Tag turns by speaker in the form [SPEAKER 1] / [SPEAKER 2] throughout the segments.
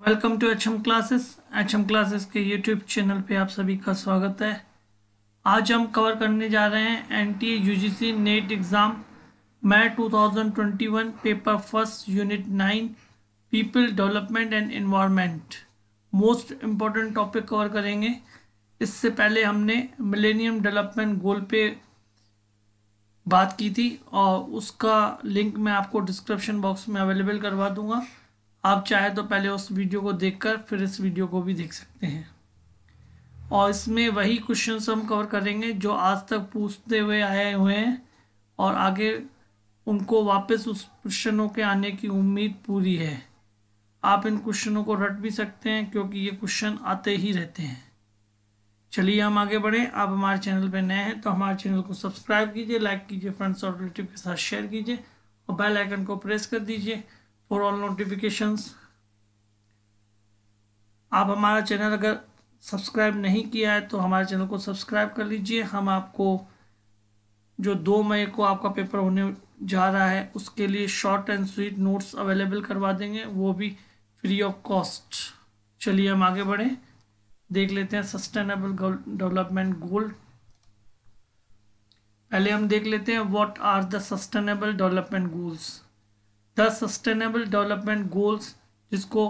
[SPEAKER 1] Welcome to H M classes के YouTube channel पे आप सभी का स्वागत है। आज हम कवर करने जा रहे हैं NTA UGC NET exam May 2021 paper first unit 9 people development and environment. Most important topic cover करेंगे। इससे पहले हमने मिलेनियम डेवलपमेंट गोल पे बात की थी और उसका लिंक मैं आपको डिस्क्रिप्शन बॉक्स में अवेलेबल करवा दूंगा। आप चाहे तो पहले उस वीडियो को देखकर फिर इस वीडियो को भी देख सकते हैं। और इसमें वही क्वेश्चंस हम कवर करेंगे जो आज तक पूछते हुए आए हुए हैं और आगे उनको वापस उस क्वेश्चनों के आने की उम्मीद पूरी है। आप इन क्वेश्चनों को रट भी सकते हैं क्योंकि ये क्वेश्चन आते ही रहते हैं। चलिए हम आगे बढ़ें। आप हमारे चैनल पर नए हैं तो हमारे चैनल को सब्सक्राइब कीजिए, लाइक कीजिए, फ्रेंड्स और रिलेटिव के साथ शेयर कीजिए और बेल आइकन को प्रेस कर दीजिए फॉर ऑल नोटिफिकेशंस। आप हमारा चैनल अगर सब्सक्राइब नहीं किया है तो हमारे चैनल को सब्सक्राइब कर लीजिए। हम आपको जो 2 मई को आपका पेपर होने जा रहा है उसके लिए short and sweet notes available करवा देंगे, वो भी फ्री ऑफ कॉस्ट। चलिए हम आगे बढ़ें, देख लेते हैं सस्टेनेबल डेवलपमेंट गोल। पहले हम देख लेते हैं what are the sustainable development goals. The sustainable development goals, जिसको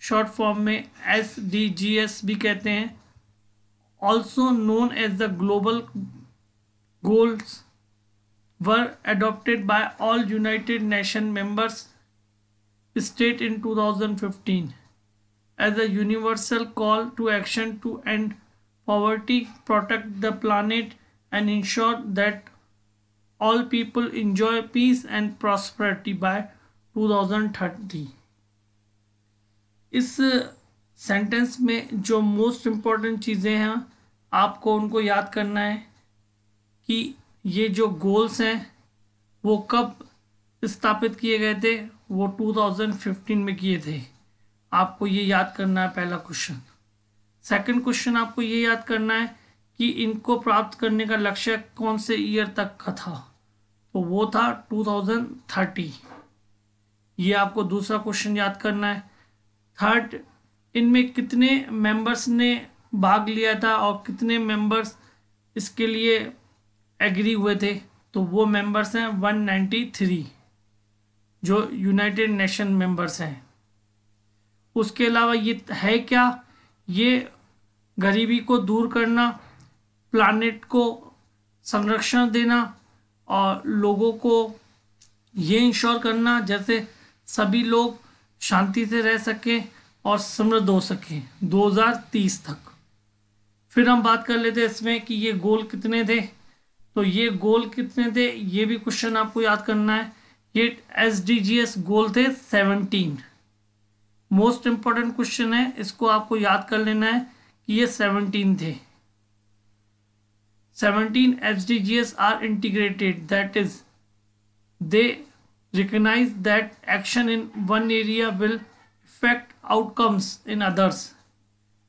[SPEAKER 1] शॉर्ट फॉर्म में SDGs भी कहते हैं, also known as the global goals, were adopted by all United Nations members state in 2015 as a universal call to action to end poverty, protect the planet and ensure that all people enjoy peace and prosperity by 2030। इस sentence में जो most important चीज़ें हैं आपको उनको याद करना है कि ये जो गोल्स हैं वो कब स्थापित किए गए थे। वो 2015 में किए थे। आपको ये याद करना है, पहला क्वेश्चन। सेकंड क्वेश्चन आपको ये याद करना है कि इनको प्राप्त करने का लक्ष्य कौन से ईयर तक का था, तो वो था 2030। ये आपको दूसरा क्वेश्चन याद करना है। थर्ड, इनमें कितने मेंबर्स ने भाग लिया था और कितने मेंबर्स इसके लिए एग्री हुए थे, तो वो मेंबर्स हैं 193 जो यूनाइटेड नेशन मेंबर्स हैं। उसके अलावा ये है क्या, ये गरीबी को दूर करना, प्लानेट को संरक्षण देना और लोगों को ये इंश्योर करना जैसे सभी लोग शांति से रह सकें और समृद्ध हो सकें 2030 तक। फिर हम बात कर लेते हैं इसमें कि ये गोल कितने थे, तो ये गोल कितने थे ये भी क्वेश्चन आपको याद करना है। ये SDGs गोल थे 17। मोस्ट इंपॉर्टेंट क्वेश्चन है, इसको आपको याद कर लेना है कि ये 17 थे। 17 SDGs are integrated, that is they recognize that action in one area will affect outcomes in others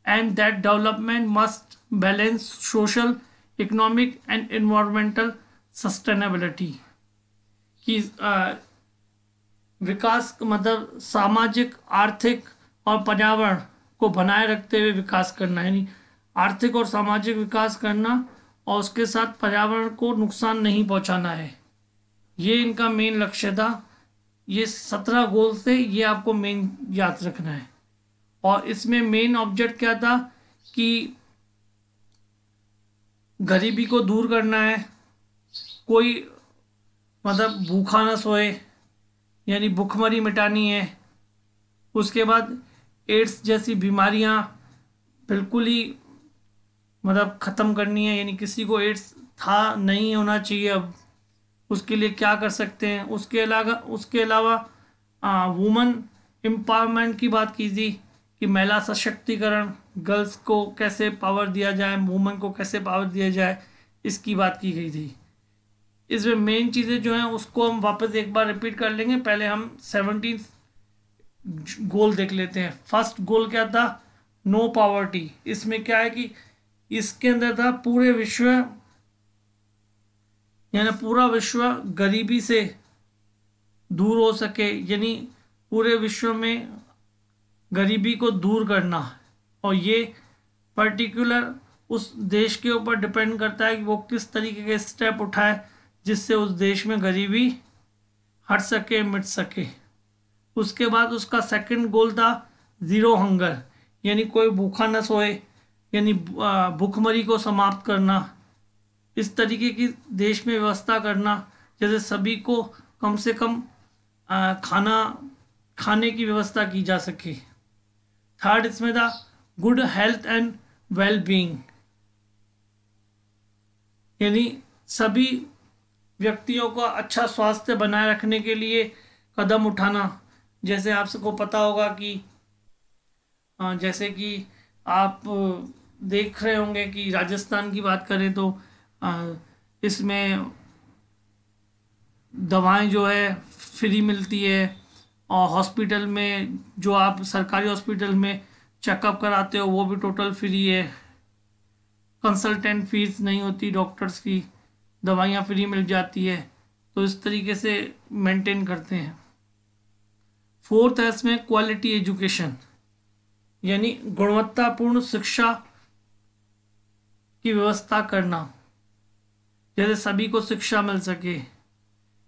[SPEAKER 1] and that development must balance social, economic and environmental sustainability। कि विकास मतलब सामाजिक, आर्थिक और पर्यावरण को बनाए रखते हुए विकास करना, यानी आर्थिक और सामाजिक विकास करना और उसके साथ पर्यावरण को नुकसान नहीं पहुंचाना है। ये इनका मेन लक्ष्य था। ये 17 गोल थे, ये आपको मेन याद रखना है। और इसमें मेन ऑब्जेक्ट क्या था कि गरीबी को दूर करना है, कोई मतलब भूखा ना सोए, यानी भूखमरी मिटानी है। उसके बाद एड्स जैसी बीमारियां बिल्कुल ही मतलब ख़त्म करनी है, यानी किसी को एड्स था नहीं होना चाहिए अब। उसके लिए क्या कर सकते हैं, उसके अलावा वुमन एम्पावरमेंट की बात की थी कि महिला सशक्तिकरण, गर्ल्स को कैसे पावर दिया जाए, वुमन को कैसे पावर दिया जाए, इसकी बात की गई थी। इसमें मेन चीज़ें जो हैं उसको हम वापस एक बार रिपीट कर लेंगे। पहले हम 17 गोल देख लेते हैं। फर्स्ट गोल क्या था, नो पॉवर्टी। इसमें क्या है कि इसके अंदर था पूरे विश्व, यानी पूरा विश्व गरीबी से दूर हो सके, यानी पूरे विश्व में गरीबी को दूर करना, और ये पर्टिकुलर उस देश के ऊपर डिपेंड करता है कि वो किस तरीके के स्टेप उठाए जिससे उस देश में गरीबी हट सके, मिट सके। उसके बाद उसका सेकंड गोल था ज़ीरो हंगर, यानी कोई भूखा न सोए, यानी भूखमरी को समाप्त करना। इस तरीके की देश में व्यवस्था करना जैसे सभी को कम से कम खाने की व्यवस्था की जा सके। थर्ड इसमें था good health and well being, यानी सभी व्यक्तियों का अच्छा स्वास्थ्य बनाए रखने के लिए कदम उठाना। जैसे आप सबको पता होगा कि जैसे कि आप देख रहे होंगे कि राजस्थान की बात करें तो इसमें दवाएं जो है फ्री मिलती है, और हॉस्पिटल में जो आप सरकारी हॉस्पिटल में चेकअप कराते हो वो भी टोटल फ्री है, कंसल्टेंट फीस नहीं होती डॉक्टर्स की, दवाइयाँ फ्री मिल जाती है। तो इस तरीके से मेंटेन करते हैं। फोर्थ है इसमें क्वालिटी एजुकेशन, यानी गुणवत्तापूर्ण शिक्षा की व्यवस्था करना, जैसे सभी को शिक्षा मिल सके।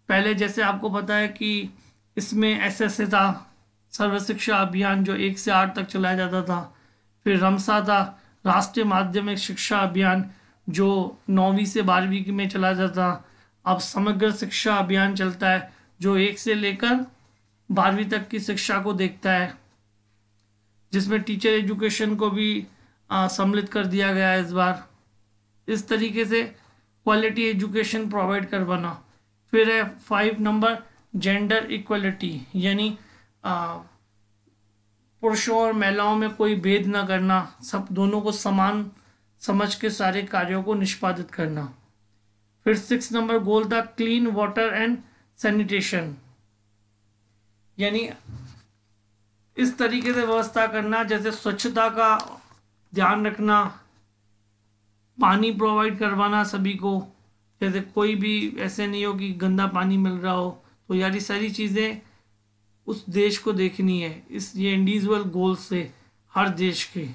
[SPEAKER 1] पहले जैसे आपको पता है कि इसमें एसएसए था, सर्व शिक्षा अभियान, जो 1 से 8 तक चलाया जाता था। फिर रमसा था, राष्ट्रीय माध्यमिक शिक्षा अभियान, जो 9वीं से 12वीं में चलाया जाता था। अब समग्र शिक्षा अभियान चलता है, जो 1 से लेकर 12वीं तक की शिक्षा को देखता है, जिसमें टीचर एजुकेशन को भी सम्मिलित कर दिया गया है इस बार। इस तरीके से क्वालिटी एजुकेशन प्रोवाइड करवाना। फिर है 5 नंबर जेंडर इक्वलिटी, यानी पुरुषों और महिलाओं में कोई भेद न करना, सब दोनों को समान समझ के सारे कार्यों को निष्पादित करना। फिर 6 नंबर गोल था क्लीन वाटर एंड सैनिटेशन, यानी इस तरीके से व्यवस्था करना जैसे स्वच्छता का ध्यान रखना, पानी प्रोवाइड करवाना सभी को, जैसे कोई भी ऐसे नहीं हो कि गंदा पानी मिल रहा हो। तो यार ये सारी चीज़ें उस देश को देखनी है, ये इंडिविजुअल गोल से हर देश के।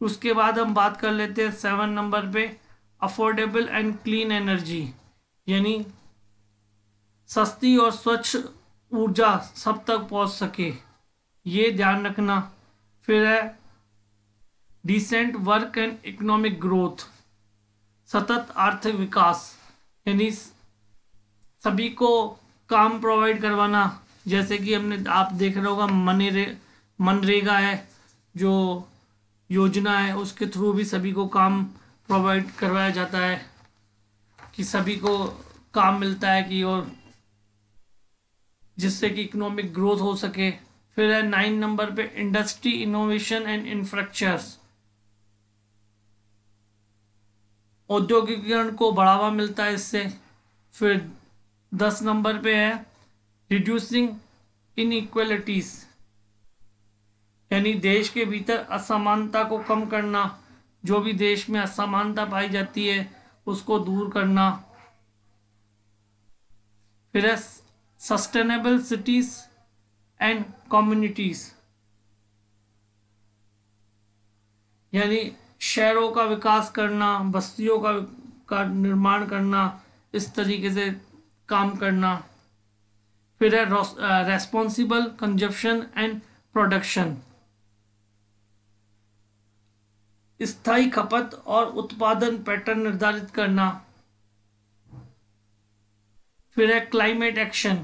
[SPEAKER 1] उसके बाद हम बात कर लेते हैं 7 नंबर पे अफोर्डेबल एंड क्लीन एनर्जी, यानी सस्ती और स्वच्छ ऊर्जा सब तक पहुंच सके, ये ध्यान रखना। फिर है decent work and economic growth, सतत आर्थिक विकास, यानी सभी को काम प्रोवाइड करवाना। जैसे कि हमने आप देख रहे होगा मनरेगा है जो योजना है, उसके थ्रू भी सभी को काम प्रोवाइड करवाया जाता है कि सभी को काम मिलता है कि, और जिससे कि इकोनॉमिक ग्रोथ हो सके। फिर है 9 नंबर पे इंडस्ट्री इनोवेशन एंड इंफ्रास्ट्रक्चर्स, औद्योगिकीकरण को बढ़ावा मिलता है इससे। फिर 10 नंबर पे है रिड्यूसिंग इनइक्वालिटीज, यानी देश के भीतर असमानता को कम करना, जो भी देश में असमानता पाई जाती है उसको दूर करना। फिर है सस्टेनेबल सिटीज एंड कम्युनिटीज, यानी शहरों का विकास करना, बस्तियों का निर्माण करना, इस तरीके से काम करना। फिर है रेस्पॉन्सिबल कंजप्शन एंड प्रोडक्शन, स्थायी खपत और उत्पादन पैटर्न निर्धारित करना। फिर है क्लाइमेट एक्शन,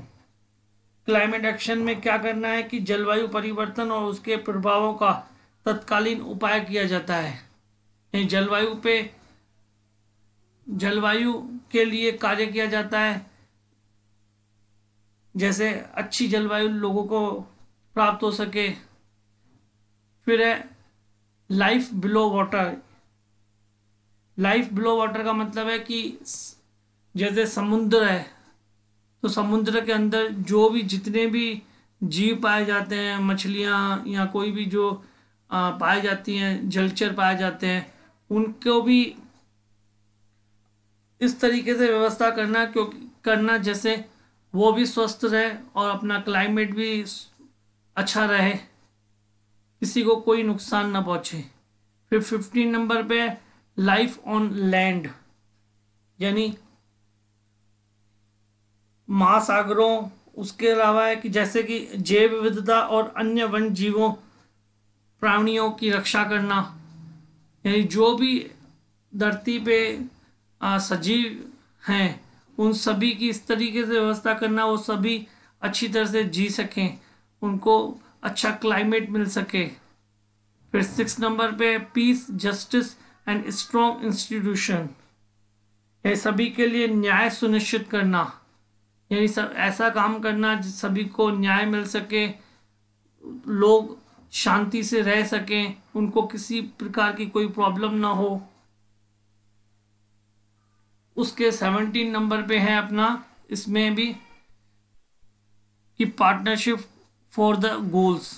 [SPEAKER 1] क्लाइमेट एक्शन में क्या करना है कि जलवायु परिवर्तन और उसके प्रभावों का तत्कालीन उपाय किया जाता है। जलवायु के लिए कार्य किया जाता है, जैसे अच्छी जलवायु लोगों को प्राप्त हो सके। फिर है life below water, life below water का मतलब है कि जैसे समुद्र है तो समुद्र के अंदर जो भी जितने भी जीव पाए जाते हैं, मछलियाँ या कोई भी जो पाए जाती हैं, जलचर पाए जाते हैं, उनको भी इस तरीके से व्यवस्था करना जैसे वो भी स्वस्थ रहे और अपना क्लाइमेट भी अच्छा रहे, किसी को कोई नुकसान ना पहुंचे। फिर 15 नंबर पे लाइफ ऑन लैंड, यानी महासागरों, उसके अलावा है कि जैसे कि जैव विविधता और अन्य वन जीवों प्राणियों की रक्षा करना, यानी जो भी धरती पे सजीव हैं उन सभी की इस तरीके से व्यवस्था करना वो सभी अच्छी तरह से जी सकें, उनको अच्छा क्लाइमेट मिल सके। फिर 6 नंबर पे peace, justice and strong institution, ये सभी के लिए न्याय सुनिश्चित करना, यानी सब ऐसा काम करना जिस सभी को न्याय मिल सके, लोग शांति से रह सकें, उनको किसी प्रकार की कोई प्रॉब्लम ना हो। उसके 17 नंबर पे है अपना, इसमें भी कि partnership for the goals.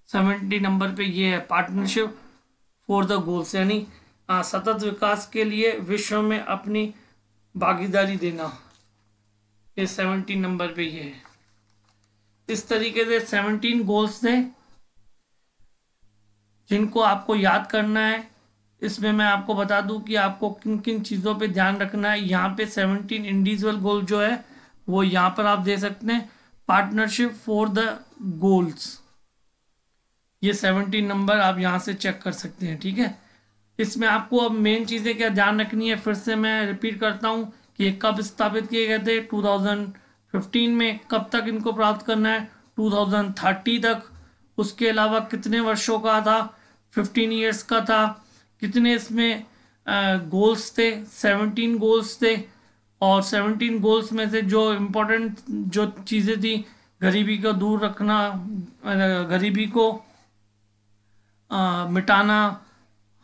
[SPEAKER 1] 70 number पे ये है पार्टनरशिप फॉर द गोल्स, यानी सतत विकास के लिए विश्व में अपनी भागीदारी देना। ये 17 नंबर पे ये है। इस तरीके से 17 गोल्स थे जिनको आपको याद करना है। इसमें मैं आपको बता दूं कि आपको किन किन चीज़ों पे ध्यान रखना है। यहाँ पे 17 इंडिविजुअल गोल जो है वो यहाँ पर आप दे सकते हैं, पार्टनरशिप फॉर द गोल्स, ये 17 नंबर आप यहाँ से चेक कर सकते हैं। ठीक है, इसमें आपको अब मेन चीज़ें क्या ध्यान रखनी है, फिर से मैं रिपीट करता हूँ कि ये कब स्थापित किए गए थे, 2015 में। कब तक इनको प्राप्त करना है, 2030 तक। उसके अलावा कितने वर्षों का था, 15 ईयर्स का था। कितने इसमें गोल्स थे, 17 गोल्स थे। और 17 गोल्स में से जो इम्पोर्टेंट जो चीज़ें थी, गरीबी को दूर रखना, गरीबी को मिटाना,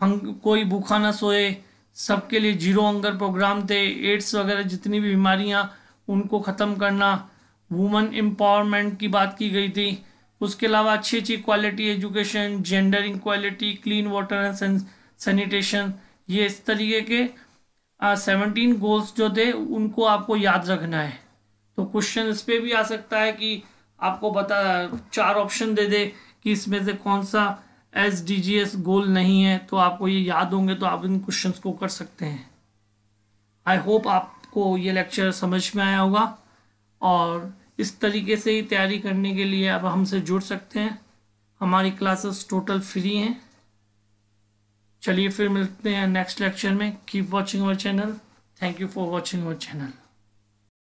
[SPEAKER 1] कोई भूखा ना सोए, सबके लिए जीरो हंगर प्रोग्राम थे, एड्स वगैरह जितनी भी बीमारियां उनको ख़त्म करना, वुमेन एम्पावरमेंट की बात की गई थी। उसके अलावा अच्छी अच्छी quality education, gender equality, clean water and sanitation, ये इस तरीके के 17 गोल्स जो थे उनको आपको याद रखना है। तो क्वेश्चन इस पे भी आ सकता है कि आपको बता 4 ऑप्शन दे दे कि इसमें से कौन सा SDGs गोल नहीं है, तो आपको ये याद होंगे तो आप इन क्वेश्चंस को कर सकते हैं। आई होप आपको ये लेक्चर समझ में आया होगा, और इस तरीके से ही तैयारी करने के लिए अब हमसे जुड़ सकते हैं। हमारी क्लासेस टोटल फ्री हैं। चलिए फिर मिलते हैं नेक्स्ट लेक्चर में। Keep watching our channel. Thank you for watching our channel.